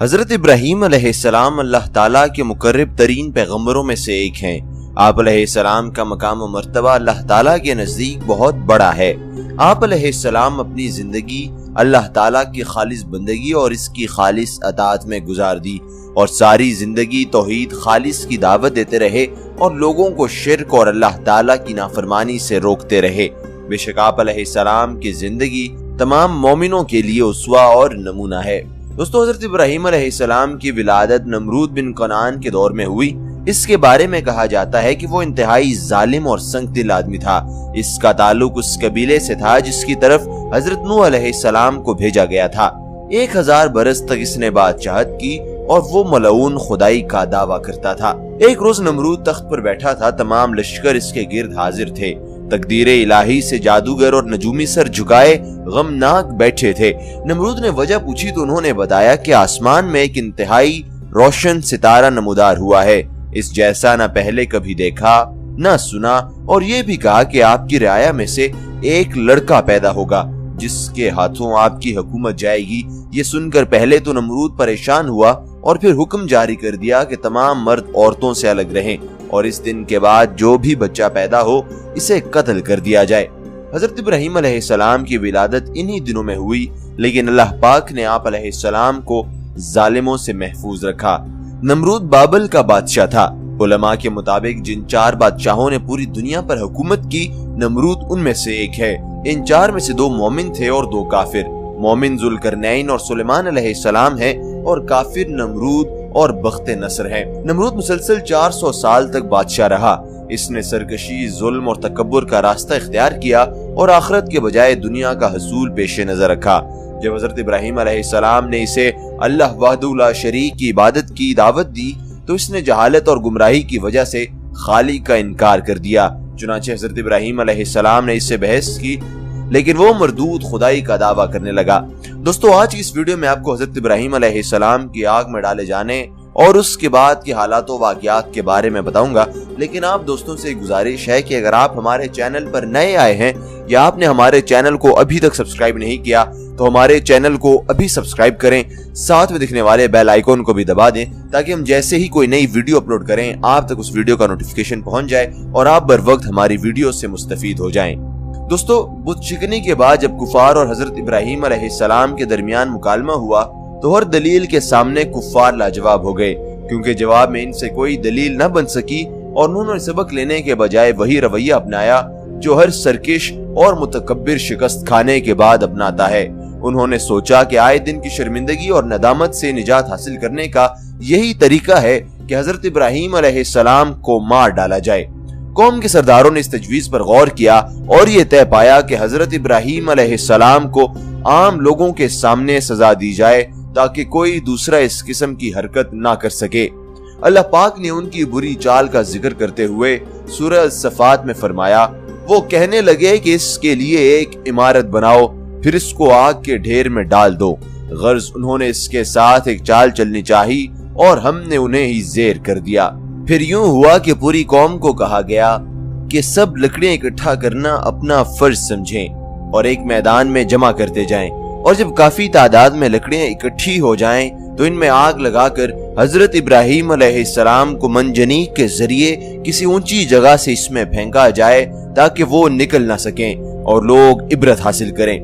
حضرت ابراہیم علیہ السلام اللہ تعالیٰ کے مقرب ترین پیغمبروں میں سے ایک ہیں۔ آپ علیہ السلام کا مقام و مرتبہ اللہ تعالیٰ کے نزدیک بہت بڑا ہے۔ آپ علیہ السلام اپنی زندگی اللہ تعالیٰ کی خالص بندگی اور اس کی خالص اطاعت میں گزار دی اور ساری زندگی توحید خالص کی دعوت دیتے رہے اور لوگوں کو شرک اور اللہ تعالیٰ کی نافرمانی سے روکتے رہے۔ بے شک آپ علیہ السلام کی زندگی تمام مومنوں کے لیے اسوہ اور نمونہ ہے۔ دوستو، حضرت ابراہیم علیہ السلام کی ولادت نمرود بن کنعان کے دور میں ہوئی۔ اس کے بارے میں کہا جاتا ہے کہ وہ انتہائی ظالم اور سنگ دل آدمی تھا۔ اس کا تعلق اس قبیلے سے تھا جس کی طرف حضرت نوح علیہ السلام کو بھیجا گیا تھا۔ 1000 برس تک اس نے بادشاہت کی اور وہ ملعون خدائی کا دعویٰ کرتا تھا۔ ایک روز نمرود تخت پر بیٹھا تھا، تمام لشکر اس کے گرد حاضر تھے۔ تقدیر الہی سے جادوگر اور نجومی سر جھکائے غمناک بیٹھے تھے۔ نمرود نے وجہ پوچھی تو انہوں نے بتایا کہ آسمان میں ایک انتہائی روشن ستارہ نمودار ہوا ہے، اس جیسا نہ پہلے کبھی دیکھا نہ سنا، اور یہ بھی کہا کہ آپ کی رعایا میں سے ایک لڑکا پیدا ہوگا جس کے ہاتھوں آپ کی حکومت جائے گی۔ یہ سن کر پہلے تو نمرود پریشان ہوا اور پھر حکم جاری کر دیا کہ تمام مرد عورتوں سے الگ رہیں اور اس دن کے بعد جو بھی بچہ پیدا ہو اسے قتل کر دیا جائے۔ حضرت ابراہیم علیہ السلام کی ولادت انہی دنوں میں ہوئی، لیکن اللہ پاک نے آپ علیہ السلام کو ظالموں سے محفوظ رکھا۔ نمرود بابل کا بادشاہ تھا۔ علماء کے مطابق جن 4 بادشاہوں نے پوری دنیا پر حکومت کی، نمرود ان میں سے ایک ہے۔ ان 4 میں سے 2 مومن تھے اور 2 کافر۔ مومن ذوالقرنین اور سلیمان علیہ السلام ہے اور کافر نمرود اور بخت نصر ہے۔ نمرود مسلسل 400 سال تک بادشاہ رہا۔ اس نے سرکشی، ظلم اور تکبر کا راستہ اختیار کیا اور آخرت کے بجائے دنیا کا حصول پیش نظر رکھا۔ جب حضرت ابراہیم علیہ السلام نے اسے اللہ وحدہ لا شریک کی عبادت کی دعوت دی تو اس نے جہالت اور گمراہی کی وجہ سے خالق کا انکار کر دیا۔ چنانچہ حضرت ابراہیم علیہ السلام نے اس سے بحث کی، لیکن وہ مردود خدائی کا دعویٰ کرنے لگا۔ دوستو، آج کی اس ویڈیو میں آپ کو حضرت ابراہیم علیہ السلام کی آگ میں ڈالے جانے اور اس کے بعد کے حالات و واقعات کے بارے میں بتاؤں گا، لیکن آپ دوستوں سے گزارش ہے کہ اگر آپ ہمارے چینل پر نئے آئے ہیں یا آپ نے ہمارے چینل کو ابھی تک سبسکرائب نہیں کیا تو ہمارے چینل کو ابھی سبسکرائب کریں، ساتھ میں دکھنے والے بیل آئیکن کو بھی دبا دیں تاکہ ہم جیسے ہی کوئی نئی ویڈیو اپلوڈ کریں آپ تک اس ویڈیو کا نوٹیفیکیشن پہنچ جائے اور آپ بر وقت ہماری ویڈیو سے مستفید ہو جائیں۔ دوستو، بت شکنی کے بعد جب کفار اور حضرت ابراہیم علیہ السلام کے درمیان مکالمہ ہوا تو ہر دلیل کے سامنے کفار لاجواب ہو گئے، کیونکہ جواب میں ان سے کوئی دلیل نہ بن سکی اور انہوں نے سبق لینے کے بجائے وہی رویہ اپنایا جو ہر سرکش اور متکبر شکست کھانے کے بعد اپناتا ہے۔ انہوں نے سوچا کہ آئے دن کی شرمندگی اور ندامت سے نجات حاصل کرنے کا یہی طریقہ ہے کہ حضرت ابراہیم علیہ السلام کو مار ڈالا جائے۔ قوم کے سرداروں نے اس تجویز پر غور کیا اور یہ طے پایا کہ حضرت ابراہیم علیہ السلام کو عام لوگوں کے سامنے سزا دی جائے تاکہ کوئی دوسرا اس قسم کی حرکت نہ کر سکے۔ اللہ پاک نے ان کی بری چال کا ذکر کرتے ہوئے سورہ الصفات میں فرمایا، وہ کہنے لگے کہ اس کے لیے ایک عمارت بناؤ پھر اس کو آگ کے ڈھیر میں ڈال دو۔ غرض انہوں نے اس کے ساتھ ایک چال چلنی چاہی اور ہم نے انہیں ہی زیر کر دیا۔ پھر یوں ہوا کہ پوری قوم کو کہا گیا کہ سب لکڑیاں اکٹھا کرنا اپنا فرض سمجھیں اور ایک میدان میں جمع کرتے جائیں، اور جب کافی تعداد میں لکڑیاں اکٹھی ہو جائیں تو ان میں آگ لگا کر حضرت ابراہیم علیہ السلام کو منجنیق کے ذریعے کسی اونچی جگہ سے اس میں پھینکا جائے تاکہ وہ نکل نہ سکیں اور لوگ عبرت حاصل کریں۔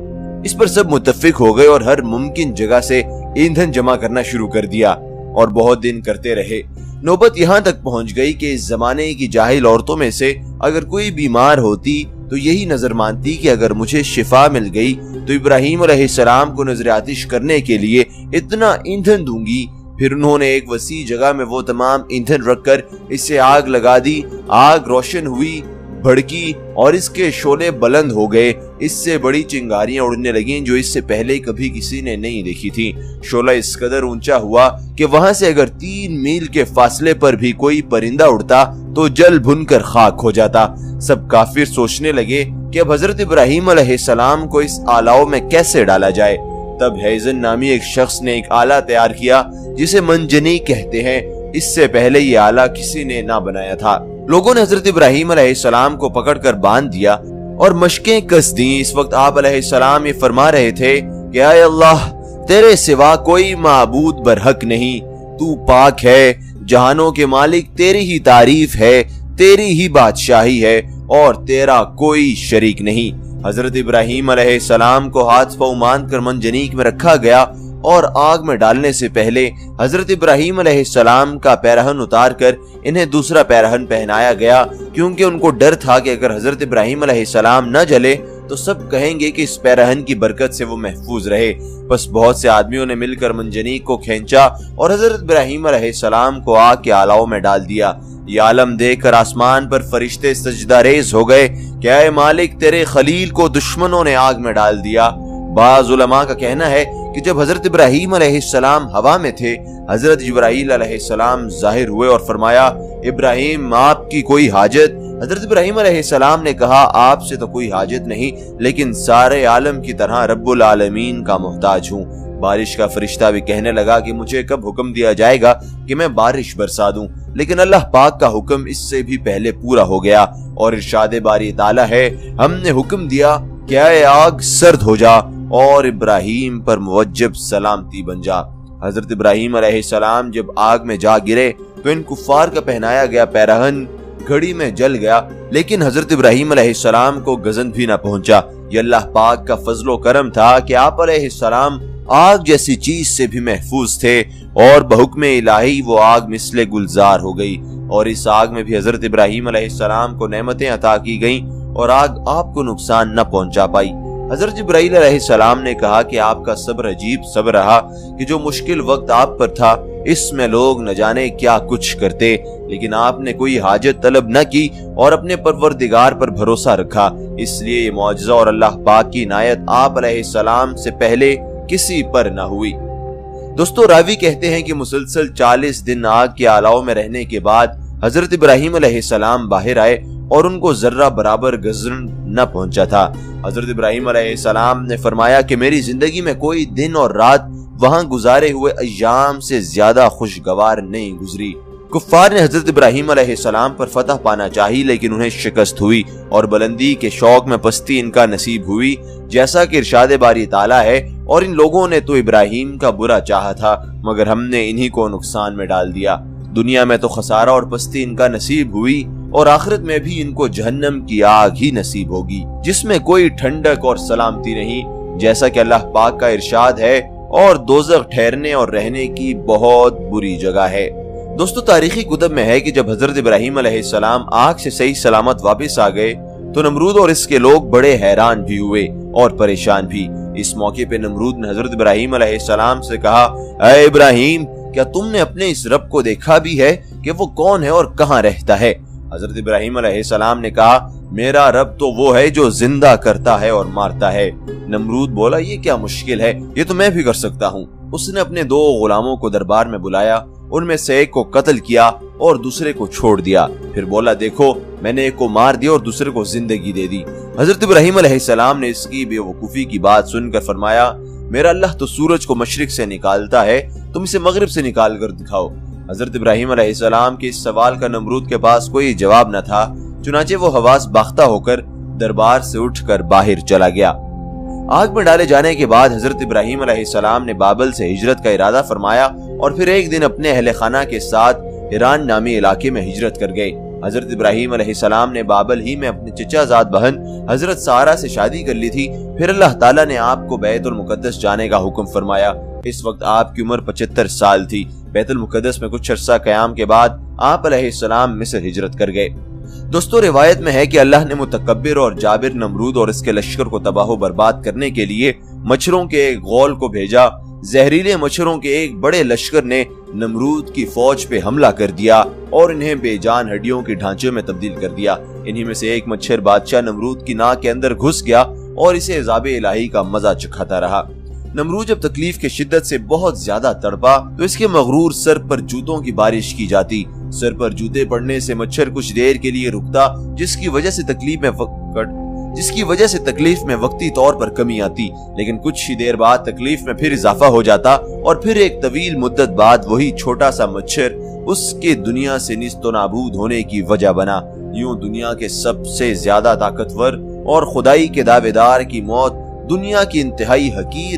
اس پر سب متفق ہو گئے اور ہر ممکن جگہ سے ایندھن جمع کرنا شروع کر دیا اور بہت دن کرتے رہے۔ نوبت یہاں تک پہنچ گئی کہ اس زمانے کی جاہل عورتوں میں سے اگر کوئی بیمار ہوتی تو یہی نظر مانتی کہ اگر مجھے شفا مل گئی تو ابراہیم علیہ السلام کو نذر آتش کرنے کے لیے اتنا ایندھن دوں گی۔ پھر انہوں نے ایک وسیع جگہ میں وہ تمام ایندھن رکھ کر اس سے آگ لگا دی۔ آگ روشن ہوئی، بھڑکی اور اس کے شعلے بلند ہو گئے۔ اس سے بڑی چنگاریاں اڑنے لگیں جو اس سے پہلے کبھی کسی نے نہیں دیکھی تھی۔ شعلہ اس قدر اونچا ہوا کہ وہاں سے اگر 3 میل کے فاصلے پر بھی کوئی پرندہ اڑتا تو جل بھن کر خاک ہو جاتا۔ سب کافر سوچنے لگے کہ اب حضرت ابراہیم علیہ السلام کو اس آلاؤ میں کیسے ڈالا جائے۔ تب ہیزن نامی ایک شخص نے ایک آلہ تیار کیا جسے منجنیق کہتے ہیں۔ اس سے پہلے یہ آلہ کسی نے نہ بنایا تھا۔ لوگوں نے حضرت ابراہیم علیہ السلام کو پکڑ کر باندھ دیا اور مشقیں کس دیں۔ اس وقت آپ علیہ السلام یہ فرما رہے تھے کہ اے اللہ، تیرے سوا کوئی معبود برحق نہیں، تو پاک ہے، جہانوں کے مالک تیری ہی تعریف ہے، تیری ہی بادشاہی ہے اور تیرا کوئی شریک نہیں۔ حضرت ابراہیم علیہ السلام کو ہاتھ پاؤں باندھ کر منجنیق میں رکھا گیا اور آگ میں ڈالنے سے پہلے حضرت ابراہیم علیہ السلام کا پیرہن اتار کر انہیں دوسرا پیرہن پہنایا گیا، کیونکہ ان کو ڈر تھا کہ اگر حضرت ابراہیم علیہ السلام نہ جلے تو سب کہیں گے کہ اس پیرہن کی برکت سے وہ محفوظ رہے۔ بس بہت سے آدمیوں نے مل کر منجنیق کو کھینچا اور حضرت ابراہیم علیہ السلام کو آگ کے آلاؤں میں ڈال دیا۔ یہ عالم دیکھ کر آسمان پر فرشتے سجدہ ریز ہو گئے کہ اے مالک، تیرے خلیل کو دشمنوں نے آگ میں ڈال دیا۔ بعض علماء کا کہنا ہے کہ جب حضرت ابراہیم علیہ السلام ہوا میں تھے، حضرت جبرائیل علیہ السلام ظاہر ہوئے اور فرمایا، ابراہیم آپ کی کوئی حاجت؟ حضرت ابراہیم علیہ السلام نے کہا، آپ سے تو کوئی حاجت نہیں، لیکن سارے عالم کی طرح رب العالمین کا محتاج ہوں۔ بارش کا فرشتہ بھی کہنے لگا کہ مجھے کب حکم دیا جائے گا کہ میں بارش برسا دوں، لیکن اللہ پاک کا حکم اس سے بھی پہلے پورا ہو گیا اور ارشاد باری تعالیٰ ہے، ہم نے حکم دیا کہ اے آگ سرد ہو جا اور ابراہیم پر موجب سلامتی بن جا۔ حضرت ابراہیم علیہ السلام جب آگ میں جا گرے تو ان کفار کا پہنایا گیا پیرہن گھڑی میں جل گیا، لیکن حضرت ابراہیم علیہ السلام کو گزن بھی نہ پہنچا۔ یہ اللہ پاک کا فضل و کرم تھا کہ آپ علیہ السلام آگ جیسی چیز سے بھی محفوظ تھے اور بحکم الہی وہ آگ مثل گلزار ہو گئی، اور اس آگ میں بھی حضرت ابراہیم علیہ السلام کو نعمتیں عطا کی گئیں اور آگ آپ کو نقصان نہ پہنچا پائی۔ حضرت جبرائیل علیہ السلام نے کہا کہ آپ کا صبر عجیب صبر رہا کہ جو مشکل وقت آپ پر تھا اس میں لوگ نہ جانے کیا کچھ کرتے، لیکن آپ نے کوئی حاجت طلب نہ کی اور اپنے پروردگار پر بھروسہ رکھا، اس لیے یہ معجزہ اور اللہ پاک کی عنایت آپ علیہ السلام سے پہلے کسی پر نہ ہوئی۔ دوستو، راوی کہتے ہیں کہ مسلسل 40 دن آگ کے آلاؤں میں رہنے کے بعد حضرت ابراہیم علیہ السلام باہر آئے اور ان کو ذرہ برابر گزن نہ پہنچا تھا۔ حضرت ابراہیم علیہ السلام نے فرمایا کہ میری زندگی میں کوئی دن اور رات وہاں گزارے ہوئے ایام سے زیادہ خوشگوار نہیں گزری۔ کفار نے حضرت ابراہیم علیہ السلام پر فتح پانا چاہی، لیکن انہیں شکست ہوئی اور بلندی کے شوق میں پستی ان کا نصیب ہوئی، جیسا کہ ارشاد باری تعالیٰ ہے، اور ان لوگوں نے تو ابراہیم کا برا چاہا تھا مگر ہم نے انہی کو نقصان میں ڈال دیا۔ دنیا میں تو خسارہ اور پستی ان کا نصیب ہوئی اور آخرت میں بھی ان کو جہنم کی آگ ہی نصیب ہوگی، جس میں کوئی ٹھنڈک اور سلامتی نہیں، جیسا کہ اللہ پاک کا ارشاد ہے، اور دوزخ ٹھہرنے اور رہنے کی بہت بری جگہ ہے۔ دوستو، تاریخی کتب میں ہے کہ جب حضرت ابراہیم علیہ السلام آگ سے صحیح سلامت واپس آ گئے تو نمرود اور اس کے لوگ بڑے حیران بھی ہوئے اور پریشان بھی۔ اس موقع پہ نمرود نے حضرت ابراہیم علیہ السلام سے کہا، اے ابراہیم، کیا تم نے اپنے اس رب کو دیکھا بھی ہے کہ وہ کون ہے اور کہاں رہتا ہے؟ حضرت ابراہیم علیہ السلام نے کہا، میرا رب تو وہ ہے جو زندہ کرتا ہے اور مارتا ہے۔ نمرود بولا، یہ کیا مشکل ہے، یہ تو میں بھی کر سکتا ہوں۔ اس نے اپنے 2 غلاموں کو دربار میں بلایا، ان میں سے ایک کو قتل کیا اور دوسرے کو چھوڑ دیا، پھر بولا، دیکھو میں نے ایک کو مار دیا اور دوسرے کو زندگی دے دی۔ حضرت ابراہیم علیہ السلام نے اس کی بے وقوفی کی بات سن کر فرمایا، میرا اللہ تو سورج کو مشرق سے نکالتا ہے، تم اسے مغرب سے نکال کر دکھاؤ۔ حضرت ابراہیم علیہ السلام کے اس سوال کا نمرود کے پاس کوئی جواب نہ تھا، چنانچہ وہ حواس باختہ ہو کر دربار سے اٹھ کر باہر چلا گیا۔ آگ میں ڈالے جانے کے بعد حضرت ابراہیم علیہ السلام نے بابل سے ہجرت کا ارادہ فرمایا اور پھر ایک دن اپنے اہل خانہ کے ساتھ ایران نامی علاقے میں ہجرت کر گئے۔ حضرت ابراہیم علیہ السلام نے بابل ہی میں اپنے چچا زاد بہن حضرت سارہ سے شادی کر لی تھی، پھر اللہ تعالیٰ نے آپ کو بیت المقدس جانے کا حکم فرمایا۔ اس وقت آپ کی عمر 75 سال تھی۔ بیت المقدس میں کچھ عرصہ قیام کے بعد آپ علیہ السلام مصر ہجرت کر گئے۔ دوستو، روایت میں ہے کہ اللہ نے متکبر اور جابر نمرود اور اس کے لشکر کو تباہ و برباد کرنے کے لیے مچھروں کے ایک غول کو بھیجا۔ زہریلے مچھروں کے ایک بڑے لشکر نے نمرود کی فوج پہ حملہ کر دیا اور انہیں بے جان ہڈیوں کے ڈھانچے میں تبدیل کر دیا۔ انہی میں سے ایک مچھر بادشاہ نمرود کی ناک کے اندر گھس گیا اور اسے عذاب الہی کا مزہ چکھاتا رہا۔ نمرود جب تکلیف کے شدت سے بہت زیادہ تڑپا تو اس کے مغرور سر پر جوتوں کی بارش کی جاتی۔ سر پر جوتے پڑنے سے مچھر کچھ دیر کے لیے رکتا، جس کی وجہ سے تکلیف میں وقتی طور پر کمی آتی، لیکن کچھ ہی دیر بعد تکلیف میں پھر اضافہ ہو جاتا اور پھر ایک طویل مدت بعد وہی چھوٹا سا مچھر اس کے دنیا سے نیست و نابود ہونے کی وجہ بنا۔ یوں دنیا کے سب سے زیادہ طاقتور اور خدائی کے دعوے دار کی موت دنیا کی انتہائی حقیر